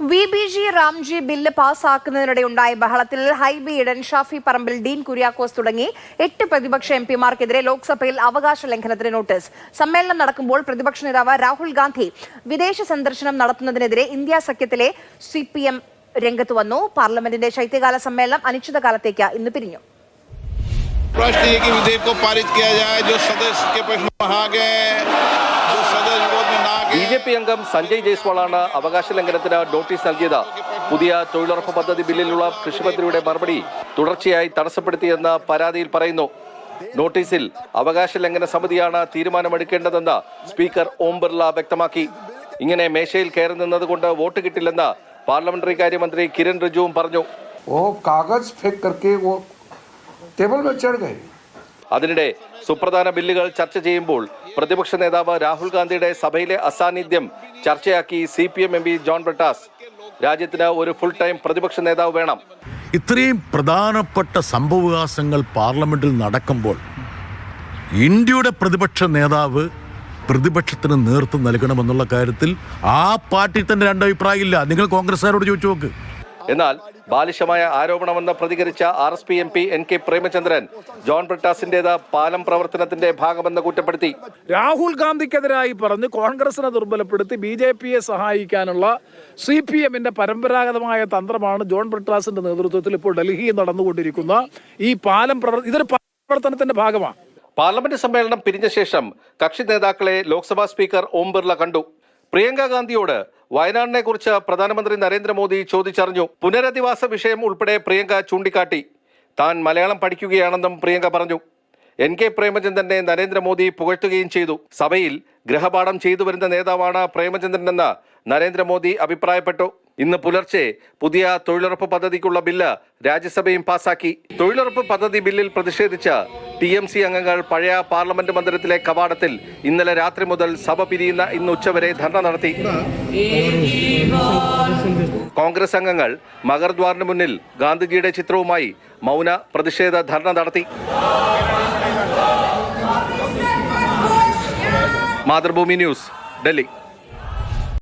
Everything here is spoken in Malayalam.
VBG റാംജി ബില്ല് പാസ്സാക്കുന്നതിനിടെയുണ്ടായ ബഹളത്തിൽ ഹൈബി ഈഡൻ, ഷാഫി പറമ്പിൽ, ഡീൻ കുര്യാക്കോസ് തുടങ്ങി 8 പ്രതിപക്ഷ എംപിമാർക്കെതിരെ ലോക്സഭയിൽ അവകാശ ലംഘനത്തിന് നോട്ടീസ്. സമ്മേളനം നടക്കുമ്പോൾ പ്രതിപക്ഷ നേതാവ് രാഹുൽ ഗാന്ധി വിദേശ സന്ദർശനം നടത്തുന്നതിനെതിരെ ഇന്ത്യ സഖ്യത്തിലെ CPM രംഗത്ത് വന്നു. പാർലമെന്റിന്റെ ശൈത്യകാല സമ്മേളനം അനിശ്ചിതകാലത്തേക്ക് ഇന്ന് പിരിഞ്ഞു. BJP അംഗം സഞ്ജയ് ജയ്സ്വാളാണ് അവകാശ ലംഘനത്തിന് നോട്ടീസ് നൽകിയത്. പുതിയ തൊഴിലുറപ്പ് പദ്ധതി ബില്ലിലുള്ള കൃഷിമന്ത്രിയുടെ മറുപടി തുടർച്ചയായി തടസ്സപ്പെടുത്തിയെന്ന് പരാതിയിൽ പറയുന്നു. നോട്ടീസിൽ അവകാശ ലംഘന സമിതിയാണ് തീരുമാനമെടുക്കേണ്ടതെന്ന് സ്പീക്കർ ഓം ബിർള വ്യക്തമാക്കി. ഇങ്ങനെ മേശയിൽ കയറി നിന്നതുകൊണ്ട് വോട്ട് കിട്ടില്ലെന്ന് പാർലമെന്ററി കാര്യമന്ത്രി കിരൺ റിജിജുവും പറഞ്ഞു. അതിനിടെ സുപ്രധാന ബില്ലുകൾ ചർച്ച ചെയ്യുമ്പോൾ പ്രതിപക്ഷ നേതാവ് രാഹുൽ ഗാന്ധിയുടെ സഭയിലെ അസാന്നിധ്യം ചർച്ചയാക്കി CPM MP ജോൺ ബ്രിട്ടാസ്. രാജ്യത്തിന് ഒരു ഫുൾ ടൈം പ്രതിപക്ഷ നേതാവ് വേണം. ഇത്രയും പ്രധാനപ്പെട്ട സംഭവവികാസങ്ങൾ പാർലമെന്റിൽ നടക്കുമ്പോൾ ഇന്ത്യയുടെ പ്രതിപക്ഷ നേതാവ് പ്രതിപക്ഷത്തിന് നേതൃത്വം നൽകണമെന്നുള്ള കാര്യത്തിൽ ആ പാർട്ടി തന്നെ രണ്ടഭിപ്രായമില്ല. നിങ്ങൾ കോൺഗ്രസ്സുകാരോട് ചോദിച്ചു നോക്ക്. എന്നാൽ ബാലിശമായ ആരോപണമെന്ന് പ്രതികരിച്ച RSP MP NK Premachandran John ബ്രിട്ടാസിന്റേത് പാലം പ്രവർത്തനത്തിന്റെ ഭാഗമെന്ന് കുറ്റപ്പെടുത്തി. രാഹുൽ ഗാന്ധിക്കെതിരായി പറഞ്ഞ് കോൺഗ്രസിനെ ദുർബലപ്പെടുത്തി BJPയെ സഹായിക്കാനുള്ള CPMന്റെ പരമ്പരാഗതമായ തന്ത്രമാണ് ജോൺ ബ്രിട്ടാസിന്റെ നേതൃത്വത്തിൽ ഇപ്പോൾ ഡൽഹിയിൽ നടന്നുകൊണ്ടിരിക്കുന്ന ഈ പാലം ഇതൊരു പ്രവർത്തനത്തിന്റെ ഭാഗമാണ്. പാർലമെന്റ് സമ്മേളനം പിരിഞ്ഞ ശേഷം കക്ഷി നേതാക്കളെ ലോക്സഭാ സ്പീക്കർ ഓം ബിർള കണ്ടു. പ്രിയങ്ക ഗാന്ധിയോട് വയനാടിനെ കുറിച്ച് പ്രധാനമന്ത്രി നരേന്ദ്രമോദി ചോദിച്ചറിഞ്ഞു. പുനരധിവാസ വിഷയം ഉൾപ്പെടെ പ്രിയങ്ക ചൂണ്ടിക്കാട്ടി. താൻ മലയാളം പഠിക്കുകയാണെന്നും പ്രിയങ്ക പറഞ്ഞു. NK പ്രേമചന്ദ്രനെ നരേന്ദ്രമോദി പുകഴ്ത്തുകയും ചെയ്തു. സഭയിൽ ഗൃഹപാഠം ചെയ്തു വരുന്ന നേതാവാണ് പ്രേമചന്ദ്രനെന്ന് നരേന്ദ്രമോദി അഭിപ്രായപ്പെട്ടു. ഇന്ന് പുലർച്ചെ പുതിയ തൊഴിലുറപ്പ് പദ്ധതിക്കുള്ള ബില്ല് രാജ്യസഭയും പാസാക്കി. തൊഴിലുറപ്പ് പദ്ധതി ബില്ലിൽ പ്രതിഷേധിച്ച് TMC അംഗങ്ങൾ പഴയ പാർലമെന്റ് മന്ദിരത്തിലെ കവാടത്തിൽ ഇന്നലെ രാത്രി മുതൽ സഭ പിരിയുന്ന ഇന്ന് ഉച്ചവരെ ധർണ നടത്തി. കോൺഗ്രസ് അംഗങ്ങൾ മഗർദ്വാറിന് മുന്നിൽ ഗാന്ധിജിയുടെ ചിത്രവുമായി മൗന പ്രതിഷേധ ധർണ നടത്തി. മാതൃഭൂമി ന്യൂസ്, ഡൽഹി.